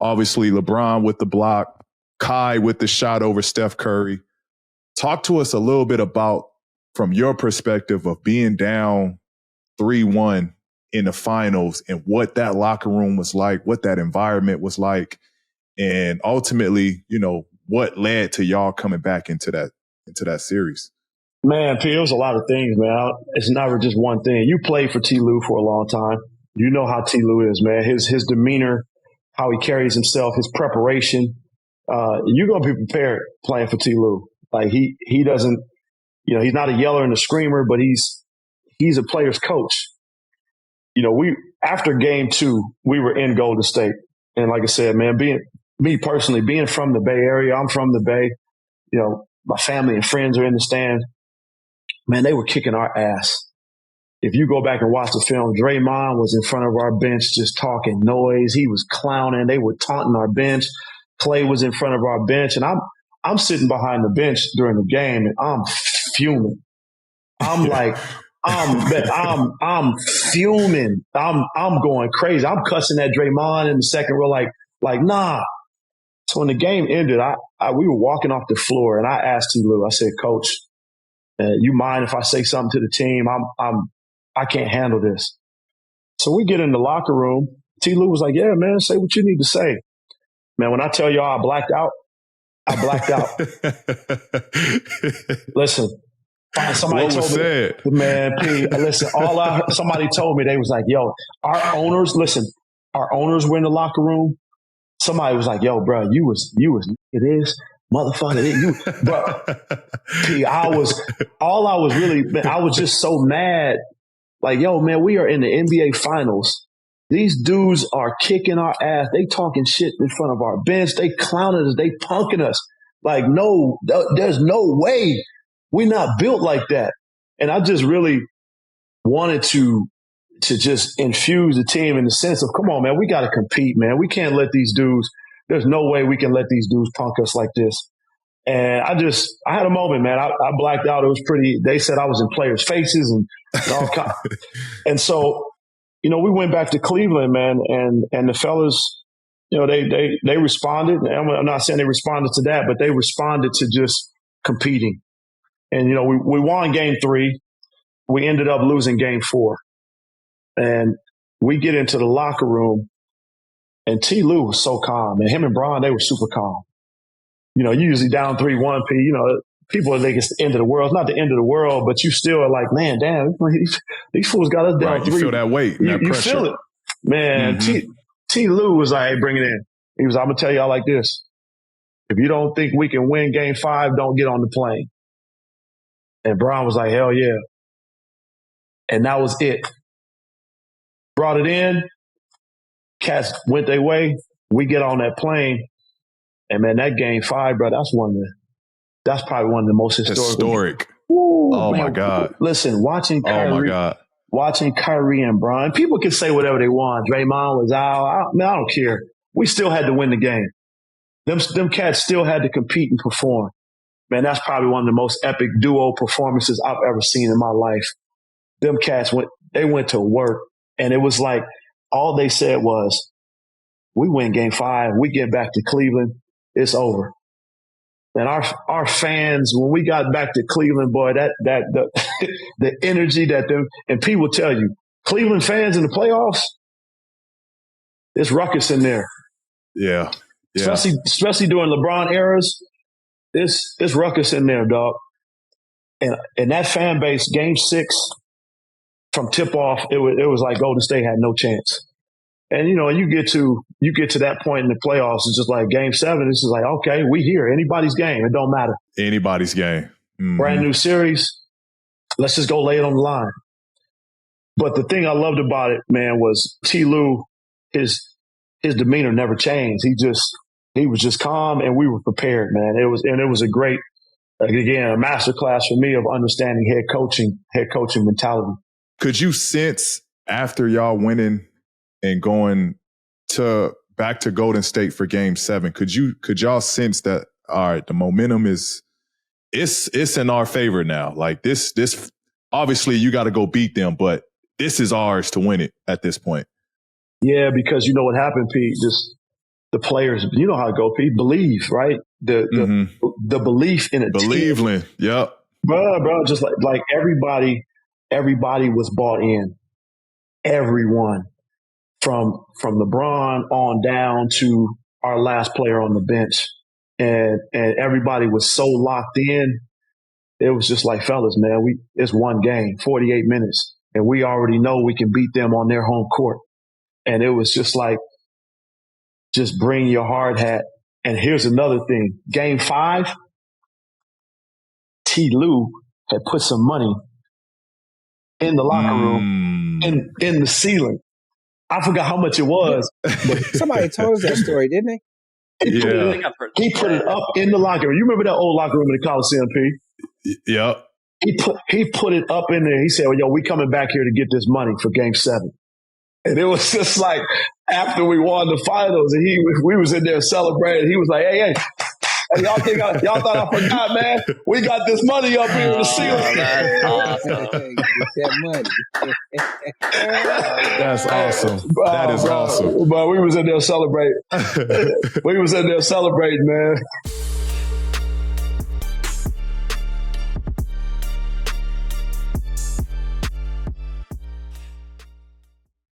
Obviously, LeBron with the block, Kai with the shot over Steph Curry. Talk to us a little bit about, from your perspective of being down 3-1 in the finals and what that locker room was like, what that environment was like, and ultimately, what led to y'all coming back into that series. Man, P, it was a lot of things, man. It's never just one thing. You played for T. Lue for a long time. You know how T. Lue is, man. His demeanor, how he carries himself, his preparation. You're gonna be prepared playing for T. Lue. Like he doesn't, he's not a yeller and a screamer, but he's a player's coach. After game 2, we were in Golden State, and like I said, man, me personally, being from the Bay Area, I'm from the Bay. My family and friends are in the stand. Man, they were kicking our ass. If you go back and watch the film, Draymond was in front of our bench just talking noise. He was clowning. They were taunting our bench. Clay was in front of our bench, and I'm sitting behind the bench during the game, and I'm fuming. I'm like, I'm fuming. I'm going crazy. I'm cussing at Draymond in the second row, like nah. So when the game ended, we were walking off the floor, and I asked T. Lue, I said, Coach, you mind if I say something to the team? I can't handle this. So we get in the locker room. T. Lue was like, yeah, man, say what you need to say. Man, when I tell y'all I blacked out, I blacked out. Listen, somebody what was told said? Me, man, P, listen, somebody told me, they was like, yo, our owners were in the locker room. Somebody was like, yo, bro, you was it is. Motherfucker, bro. P, I was just so mad. Like, yo, man, we are in the NBA finals. These dudes are kicking our ass. They talking shit in front of our bench. They clowning us. They punking us. Like, no, there's no way. We're not built like that. And I just really wanted to just infuse the team in the sense of, come on, man, we got to compete, man. We can't let these dudes, there's no way we can let these dudes punk us like this. And I had a moment, man. I blacked out. It was pretty, they said I was in players' faces and all kinds. And so, we went back to Cleveland, man, and the fellas, they responded. I'm not saying they responded to that, but they responded to just competing. And, we won game 3. We ended up losing game 4. And we get into the locker room, and T. Lue was so calm. And him and Bron, they were super calm. You usually down 3-1, P, people think it's the end of the world. It's not the end of the world, but you still are like, man, damn, these fools got us down 3. You feel that weight, that pressure. You feel it. Man, T. Lue was like, hey, bring it in. He was, I'm going to tell y'all like this. If you don't think we can win game 5, don't get on the plane. And Bron was like, hell yeah. And that was it. Brought it in. Cats went their way. We get on that plane. And man, that game 5, bro, that's probably one of the most historic. Ooh, oh, man. My God. Listen, watching Kyrie and Bron, people can say whatever they want. Draymond was out. I don't care. We still had to win the game. Them cats still had to compete and perform. Man, that's probably one of the most epic duo performances I've ever seen in my life. Them cats went to work, and it was like all they said was, we win game 5, we get back to Cleveland, it's over. And our fans, when we got back to Cleveland, boy, the energy that them, and people tell you, Cleveland fans in the playoffs, it's ruckus in there. Yeah. Especially during LeBron eras, it's ruckus in there, dog. And that fan base, game 6, from tip off, it was like Golden State had no chance. And you get to that point in the playoffs, it's just like game 7. It's just like, okay, we here. Anybody's game. It don't matter. Anybody's game. Mm-hmm. Brand new series. Let's just go lay it on the line. But the thing I loved about it, man, was T. Lue. His demeanor never changed. He was just calm, and we were prepared, man. It was a great, again, a masterclass for me of understanding head coaching mentality. Could you sense after y'all winning and going back to Golden State for game 7, could y'all sense that, all right, the momentum it's in our favor now? Like this obviously you got to go beat them, but this is ours to win it at this point. Yeah, because you know what happened, Pete? the players, you know how it go, Pete, believe, right? The belief in a Believeland. team. Yep. Bro, just like everybody was bought in. Everyone from LeBron on down to our last player on the bench. And everybody was so locked in. It was just like, fellas, man, it's one game, 48 minutes, and we already know we can beat them on their home court. And it was just like, just bring your hard hat. And here's another thing. Game 5, T. Lou had put some money in the locker room, in the ceiling. I forgot how much it was. But somebody told us that story, didn't they? He put it up in the locker room. You remember that old locker room in the Coliseum, P? Yep. He put it up in there. He said, well, yo, we coming back here to get this money for game 7. And it was just like after we won the finals and we was in there celebrating. He was like, hey, y'all thought I forgot, man? We got this money up here in the ceiling. That's awesome. Get that money. That's awesome. That is awesome. But we was in there celebrating. Man.